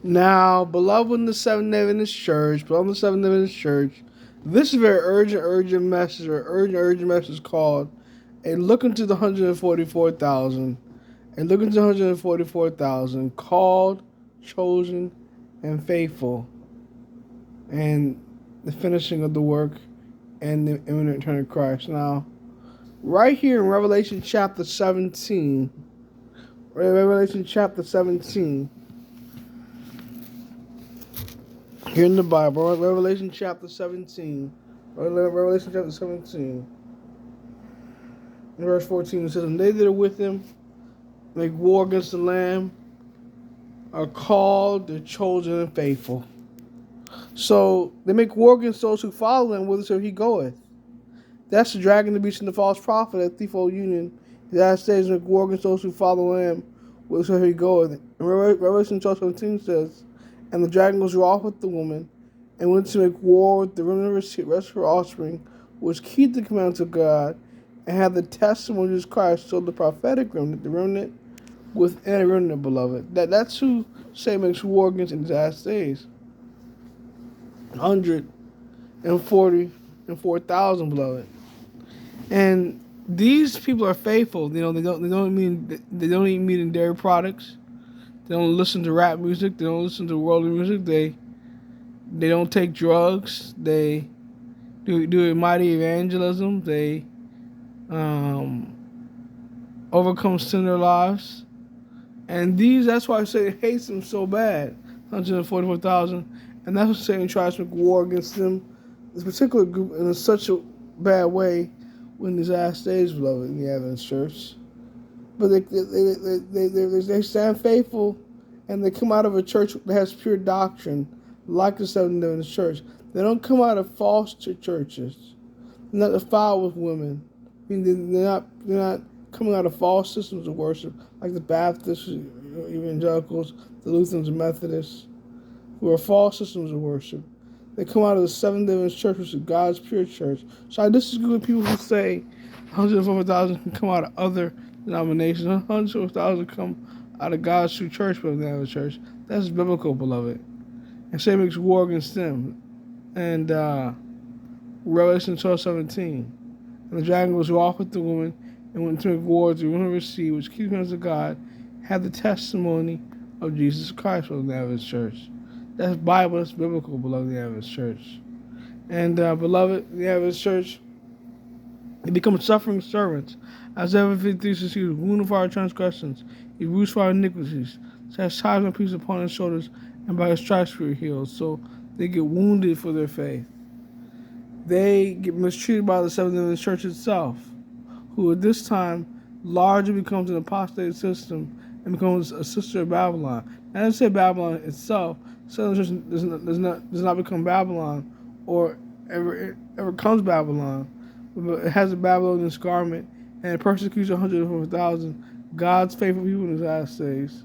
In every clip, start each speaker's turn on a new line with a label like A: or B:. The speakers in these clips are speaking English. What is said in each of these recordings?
A: Now, beloved in the Seventh Day Adventist Church, beloved in the Seventh Day Adventist Church, this is a very urgent message, or urgent message called a look into the 144,000. And look into 144,000 called, chosen, and faithful, and the finishing of the work and the imminent return of Christ. Now, right here in Revelation chapter 17, here in the Bible, Revelation chapter 17, in verse 14, it says, "And they that are with him make war against the Lamb, are called, the chosen, and faithful." So they make war against those who follow him whithersoever he goeth. That's the dragon, the beast, and the false prophet, that threefold union. The United States make war against those who follow him whithersoever he goeth. And Revelation 12:17 says, "And the dragon was wroth with the woman, and went to make war with the remnant of the rest of her offspring, which keep the commandments of God, and have the testimony of Jesus Christ." So the prophetic remnant, the remnant within a remnant, beloved. That's who Satan makes war against in the last days. 144,000, beloved. And these people are faithful. You know, they don't eat meat and dairy products. They don't listen to rap music. They don't listen to worldly music. They don't take drugs. They do a mighty evangelism. They overcome sin in their lives. And that's why Satan hates them so bad. 144,000. And that's what Satan tries to make war against them, this particular group, in such a bad way when these last days, beloved, in the Adventist Church. But they stand faithful, and they come out of a church that has pure doctrine, like the Seventh Day Adventist Church. They don't come out of false churches. They're not defiled with women. I mean, they're not coming out of false systems of worship, like the Baptists, evangelicals, the Lutherans, and Methodists, who are false systems of worship. They come out of the Seventh Day Adventist Church, which is God's pure church. So I disagree with people who say 104,000 can come out of other denominations. 104,000 come out of God's true church, but the Adventist Church. That's biblical, beloved. And Satan makes war against them. And Revelation 12:17. "And the dragon was wroth with the woman, and went to make war with the woman of her seed, which keeps the commandments of God, had the testimony of Jesus Christ," for the Adventist Church. That's Bible, that's biblical, beloved, the Adventist Church. And beloved, the Adventist Church, they become suffering servants. Isaiah 53 says, "He was wounded for our transgressions, he bruised for our iniquities. Chastisement and peace upon his shoulders, and by his stripes we are healed." So they get wounded for their faith. They get mistreated by the Seventh Day Adventist Church itself, who at this time largely becomes an apostate system and becomes a sister of Babylon. Now, I didn't say Babylon itself. Southern Church does not become Babylon, or ever comes Babylon, but it has a Babylonian garment, and it persecutes 104,000 God's faithful people in his last days,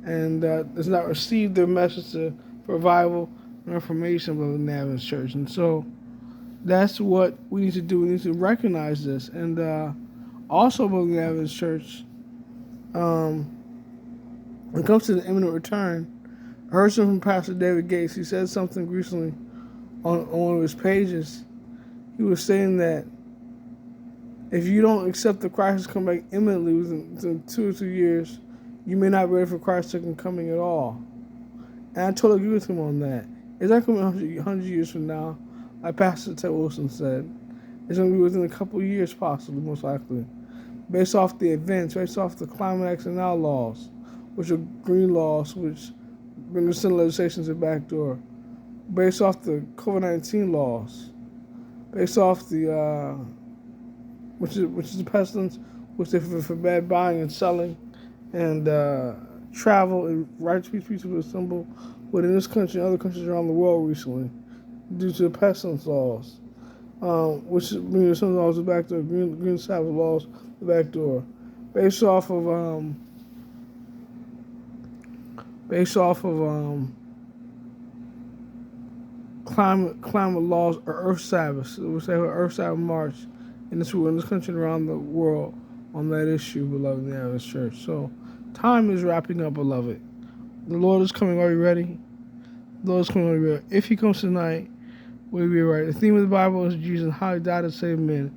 A: and does not receive their message of revival and reformation of the Adventist Church. And so that's what we need to do. We need to recognize this, and also about the Adventist Church. When it comes to the imminent return, I heard something from Pastor David Gates. He said something recently on one of his pages. He was saying that if you don't accept that Christ is coming back imminently within 2 or 3 years, you may not be ready for Christ's second coming at all. And I totally agree with him on that. It's not coming 100 years from now, like Pastor Ted Wilson said. It's going to be within a couple of years, possibly, most likely. Based off the events, based off the climate action now laws, which are green laws, which bring the sin legislation to the back door. Based off the COVID-19 laws. Based off the, which is the pestilence, which they forbade buying and selling, and travel and right to be peaceable assemble within this country and other countries around the world recently, due to the pestilence laws, which bring some laws to the back door, green Sabbath laws the back door, based off of climate laws or Earth Sabbaths. We say Earth Sabbath March in this country and around the world on that issue, beloved, in the Adventist Church. So time is wrapping up, beloved. The Lord is coming. Are you ready? The Lord is coming. Are you ready? If He comes tonight, will you be right? The theme of the Bible is Jesus and how He died to save men.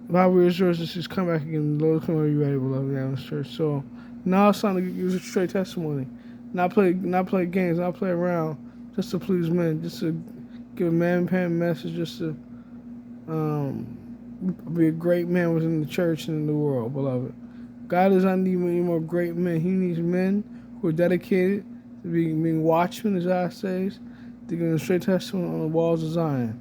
A: The Bible assures us He's come back again. The Lord is coming. Are you ready, beloved Adventist Church? So now it's time to use a straight testimony. Not play games, not play around, just to please men, just to give a man-pan message, just to be a great man within the church and in the world, beloved. God does not need any more great men. He needs men who are dedicated to being watchmen, as I say, to give a straight testimony on the walls of Zion.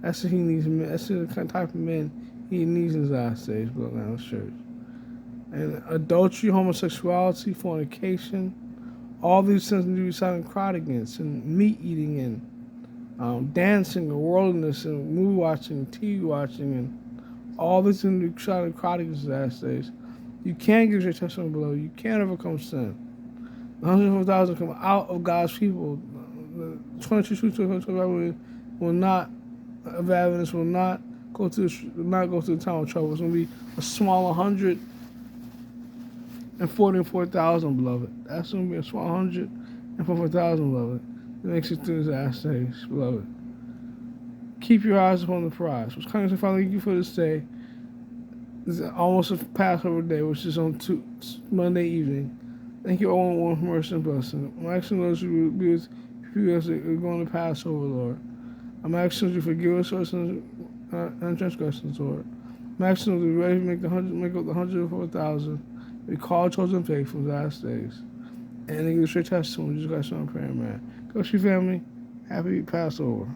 A: That's what He needs. That's the type of men He needs in His last days, beloved Adventist Church. And adultery, homosexuality, fornication, all these things need to be silent and cried against, and meat eating, and dancing, and worldliness, and movie watching, TV watching, and all these things need to be silent and cried against in the last days. You can't give your testimony below. You can't overcome sin. The 104,000 come out of God's people. The 22 will not of Adventists will not go to the town of trouble. It's going to be a small 144,000, beloved. That's going to be a small 144,000, beloved. It makes it through the last days, beloved. Keep your eyes upon the prize. What's coming to Father, thank you for this day. This is almost a Passover day, which is on Monday evening. Thank you all for mercy and blessing. I'm asking those who will be with you as we're going to Passover, Lord. I'm asking you to forgive us our sins and transgressions, Lord. I'm asking you to be ready to make up the 104,000. Be called, chosen, faithful in the last days. And they give us your testimony. Jesus Christ, I'm praying, man. Go to your family. Happy Passover.